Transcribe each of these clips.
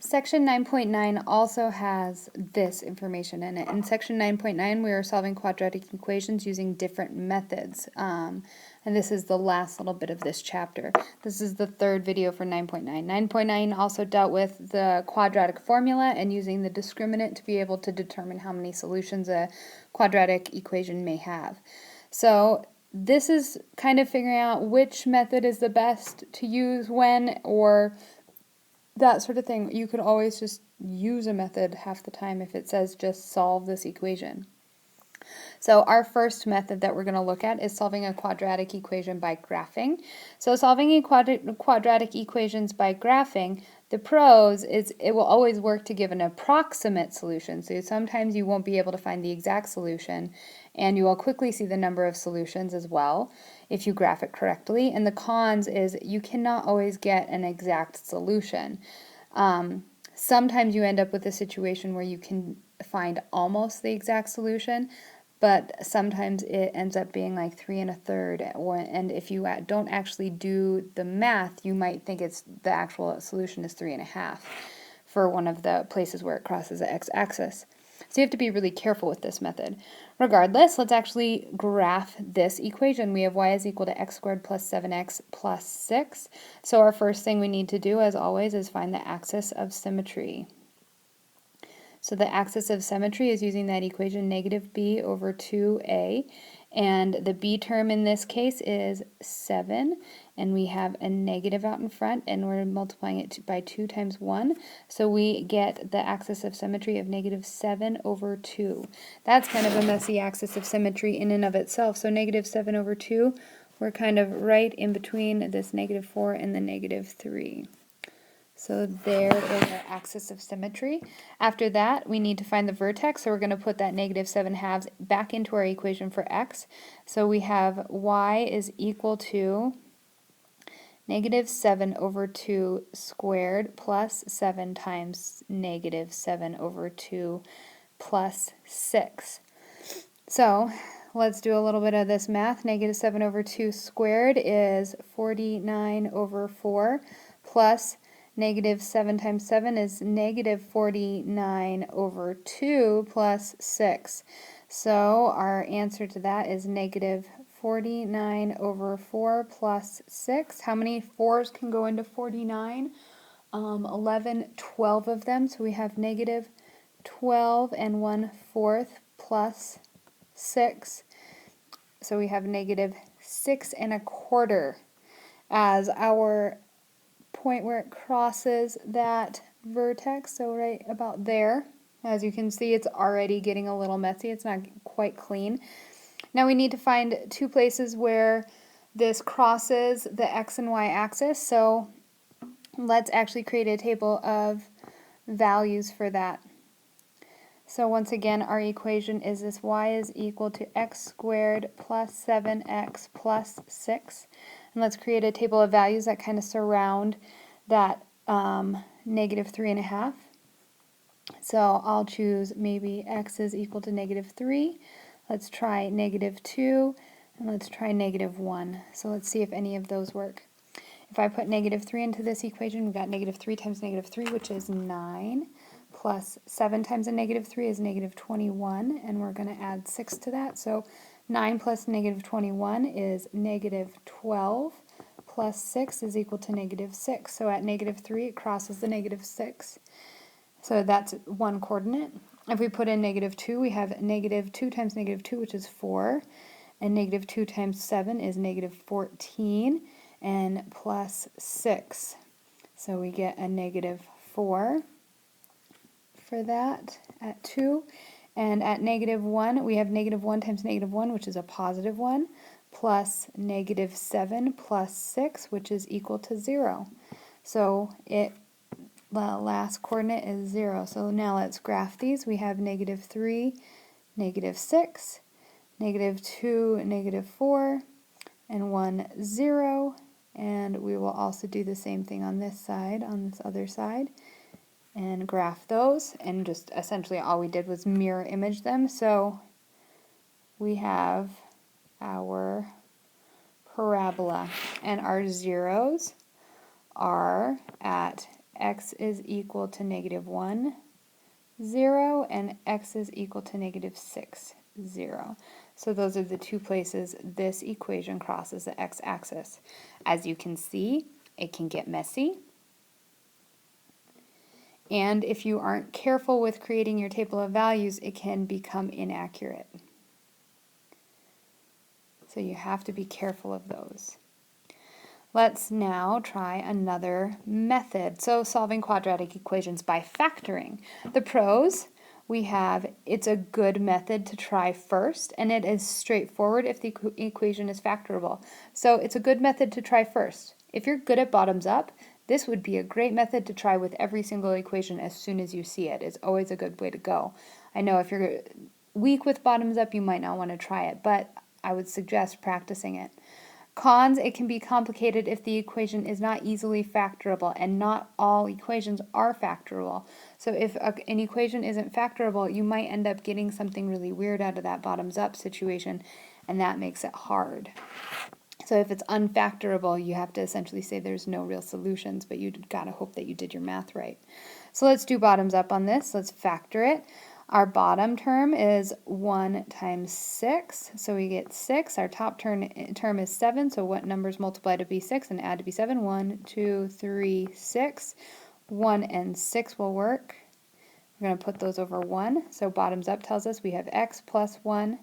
Section 9.9 also has this information in it. In Section 9.9, we are solving quadratic equations using different methods. And this is the last little bit of this chapter. This is the third video for 9.9. 9.9 also dealt with the quadratic formula and using the discriminant to be able to determine how many solutions a quadratic equation may have. So this is kind of figuring out which method is the best to use when, or that sort of thing. You could always just use a method half the time if it says just solve this equation. So our first method that we're going to look at is solving a quadratic equation by graphing. So solving quadratic equations by graphing, the pros is it will always work to give an approximate solution. So sometimes you won't be able to find the exact solution, and you will quickly see the number of solutions as well if you graph it correctly. And the cons is you cannot always get an exact solution. Sometimes you end up with a situation where you can find almost the exact solution, but sometimes it ends up being like 3 1/3, and if you don't actually do the math, you might think it's the actual solution is 3 1/2 for one of the places where it crosses the x-axis. So you have to be really careful with this method. Regardless, let's actually graph this equation. We have y is equal to x squared plus 7x plus 6. So our first thing we need to do, as always, is find the axis of symmetry. So the axis of symmetry is using that equation negative b over 2a, and the b term in this case is 7, and we have a negative out in front, and we're multiplying it by 2 times 1, so we get the axis of symmetry of negative 7 over 2. That's kind of a messy axis of symmetry in and of itself, so negative 7 over 2, we're kind of right in between this negative 4 and the negative 3. So there is our axis of symmetry. After that, we need to find the vertex, so we're going to put that negative 7/2 back into our equation for x. So we have y is equal to negative 7 over 2 squared plus 7 times negative 7 over 2 plus 6. So let's do a little bit of this math. Negative 7 over 2 squared is 49 over 4 plus negative 7 times 7 is negative 49 over 2 plus 6. So our answer to that is negative 49 over 4 plus 6. How many 4s can go into 49? 11, 12 of them. So we have negative 12 and 1/4 plus 6. So we have negative 6 1/4 as our point where it crosses that vertex, so right about there. As you can see, it's already getting a little messy. It's not quite clean. Now we need to find two places where this crosses the x and y axis, so let's actually create a table of values for that. So once again, our equation is this y is equal to x squared plus 7x plus 6. And let's create a table of values that kind of surround that negative 3 1/2. So I'll choose maybe x is equal to negative 3. Let's try negative 2, and let's try negative 1. So let's see if any of those work. If I put negative 3 into this equation, we've got negative 3 times negative 3, which is 9, plus 7 times a negative 3 is negative 21, and we're going to add 6 to that. So 9 plus negative 21 is negative 12, plus 6 is equal to negative 6. So at negative 3, it crosses the negative 6. So that's one coordinate. If we put in negative 2, we have negative 2 times negative 2, which is 4, and negative 2 times 7 is negative 14, and plus 6. So we get a negative 4 for that at 2. And at negative 1, we have negative 1 times negative 1, which is a positive 1, plus negative 7 plus 6, which is equal to 0. So the last coordinate is 0. So now let's graph these. We have negative 3, negative 6, negative 2, negative 4, and 1, 0. And we will also do the same thing on this side, on this other side, and graph those. And just essentially all we did was mirror image them. So we have our parabola, and our zeros are at x is equal to negative 1, 0, and x is equal to negative 6, 0. So those are the two places this equation crosses the x-axis. As you can see, it can get messy. And if you aren't careful with creating your table of values, it can become inaccurate. So you have to be careful of those. Let's now try another method. So solving quadratic equations by factoring. The pros, we have it's a good method to try first, and it is straightforward if the equation is factorable. So it's a good method to try first. If you're good at bottoms up, this would be a great method to try with every single equation as soon as you see it. It's always a good way to go. I know if you're weak with bottoms up, you might not want to try it, but I would suggest practicing it. Cons, it can be complicated if the equation is not easily factorable, and not all equations are factorable. So if an equation isn't factorable, you might end up getting something really weird out of that bottoms up situation, and that makes it hard. So if it's unfactorable, you have to essentially say there's no real solutions, but you gotta hope that you did your math right. So let's do bottoms up on this. Let's factor it. Our bottom term is 1 times 6, so we get 6. Our top term is 7, so what numbers multiply to be 6 and add to be 7? 1, 2, 3, 6. 1 and 6 will work. We're going to put those over 1, so bottoms up tells us we have x plus 1,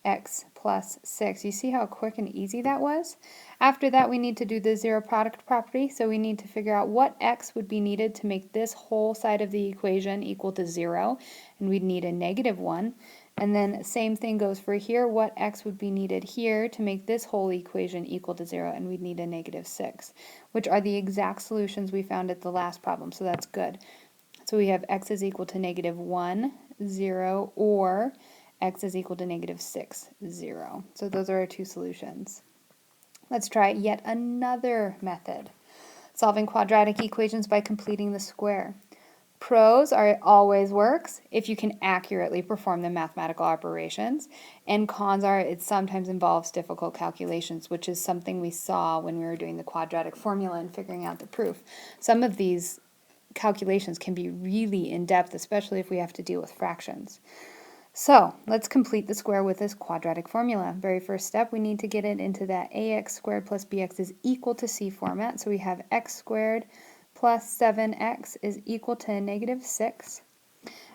x plus 6. You see how quick and easy that was? After that, we need to do the zero product property, so we need to figure out what x would be needed to make this whole side of the equation equal to 0, and we'd need a negative 1. And then same thing goes for here, what x would be needed here to make this whole equation equal to 0, and we'd need a negative 6, which are the exact solutions we found at the last problem, so that's good. So we have x is equal to negative 1, 0, or x is equal to negative 6, 0. So those are our two solutions. Let's try yet another method. Solving quadratic equations by completing the square. Pros are it always works if you can accurately perform the mathematical operations, and cons are it sometimes involves difficult calculations, which is something we saw when we were doing the quadratic formula and figuring out the proof. Some of these calculations can be really in-depth, especially if we have to deal with fractions. So let's complete the square with this quadratic formula. Very first step, we need to get it into that ax squared plus bx is equal to c format. So we have x squared plus 7x is equal to negative 6.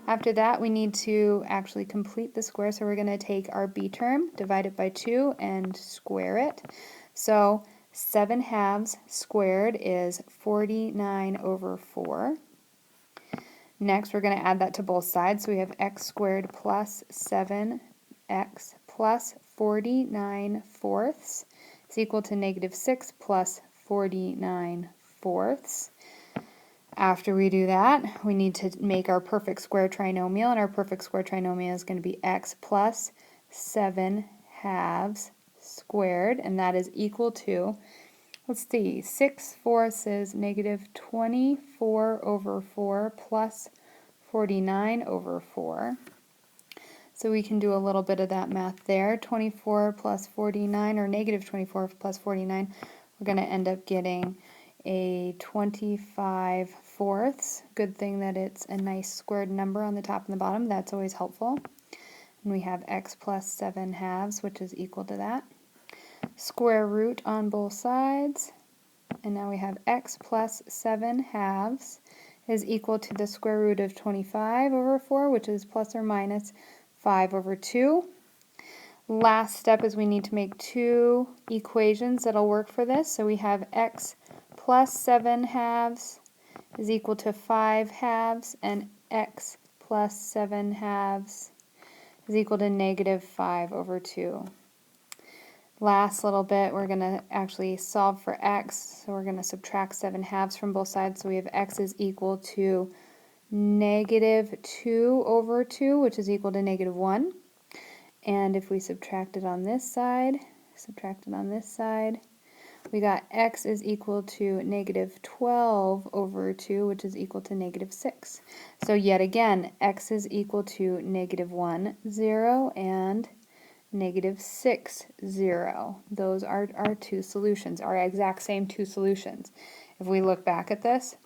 After that, we need to actually complete the square. So we're going to take our b term, divide it by 2, and square it. So 7 halves squared is 49 over 4. Next, we're going to add that to both sides, so we have x squared plus 7x plus 49 fourths is equal to negative 6 plus 49 fourths. After we do that, we need to make our perfect square trinomial, and our perfect square trinomial is going to be x plus 7 halves squared, and that is equal to, let's see, 6 fourths is negative 24 over 4 plus 49 over 4. So we can do a little bit of that math there. 24 plus 49, or negative 24 plus 49, we're going to end up getting a 25 fourths. Good thing that it's a nice squared number on the top and the bottom. That's always helpful. And we have x plus 7 halves, which is equal to that. Square root on both sides. And now we have x plus 7 halves is equal to the square root of 25 over 4, which is plus or minus 5 over 2. Last step is we need to make two equations that'll work for this. So we have x plus 7 halves is equal to 5 halves, and x plus 7 halves is equal to negative 5 over 2. Last little bit, we're going to actually solve for x, so we're going to subtract 7 halves from both sides, so we have x is equal to negative 2 over 2, which is equal to negative 1. And if we subtract it on this side, we got x is equal to negative 12 over 2, which is equal to negative 6. So yet again, x is equal to negative 1, 0, and negative 6, 0. Those are our two solutions, our exact same two solutions. If we look back at this,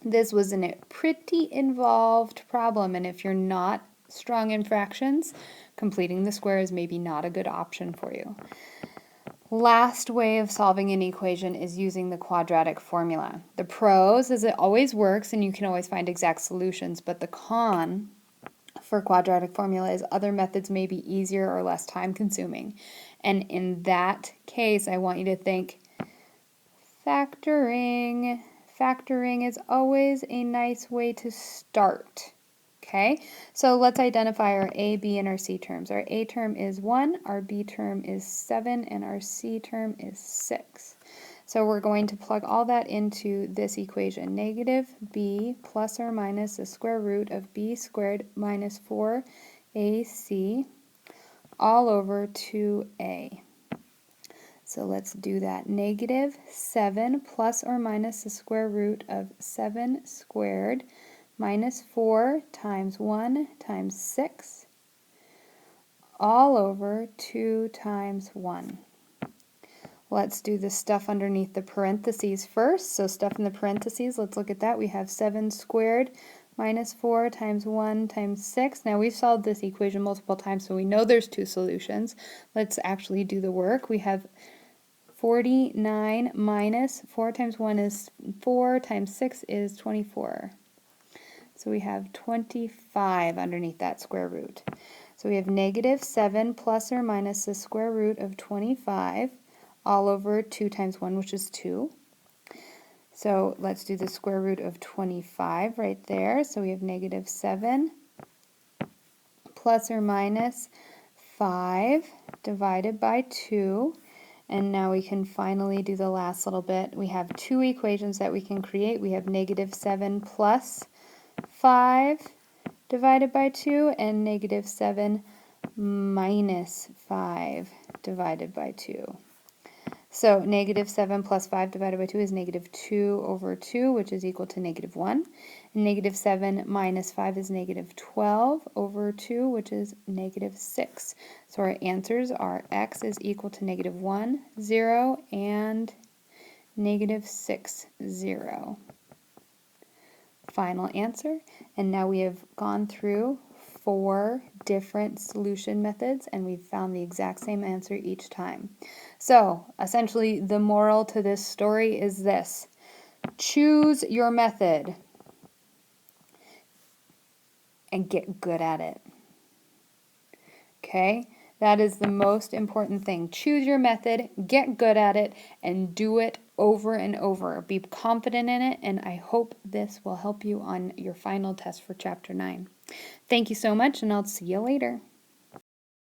This was a pretty involved problem, and if you're not strong in fractions, completing the square is maybe not a good option for you. Last way of solving an equation is using the quadratic formula. The pros is it always works and you can always find exact solutions, but the con for quadratic formula is other methods may be easier or less time consuming. And in that case, I want you to think factoring. Factoring is always a nice way to start. Okay, so let's identify our A, B, and our C terms. Our A term is 1, our B term is 7, and our C term is 6. So we're going to plug all that into this equation. Negative B plus or minus the square root of B squared minus 4AC all over 2A. So let's do that. Negative 7 plus or minus the square root of 7 squared minus 4 times 1 times 6 all over 2 times 1. Let's do the stuff underneath the parentheses first. So stuff in the parentheses, let's look at that. We have 7 squared minus 4 times 1 times 6. Now we've solved this equation multiple times, so we know there's two solutions. Let's actually do the work. We have 49 minus 4 times 1 is 4 times 6 is 24. So we have 25 underneath that square root. So we have negative 7 plus or minus the square root of 25 all over 2 times 1, which is 2. So let's do the square root of 25 right there. So we have negative 7 plus or minus 5 divided by 2. And now we can finally do the last little bit. We have two equations that we can create. We have negative 7 plus 5 divided by 2 and negative 7 minus 5 divided by 2. So negative 7 plus 5 divided by 2 is negative 2 over 2, which is equal to negative 1. And negative 7 minus 5 is negative 12 over 2, which is negative 6. So our answers are x is equal to negative 1, 0, and negative 6, 0. Final answer. And now we have gone through 4 different solution methods and we've found the exact same answer each time. So essentially the moral to this story is this: choose your method and get good at it. Okay? That is the most important thing. Choose your method, get good at it, and do it over and over. Be confident in it, and I hope this will help you on your final test for Chapter 9. Thank you so much, and I'll see you later.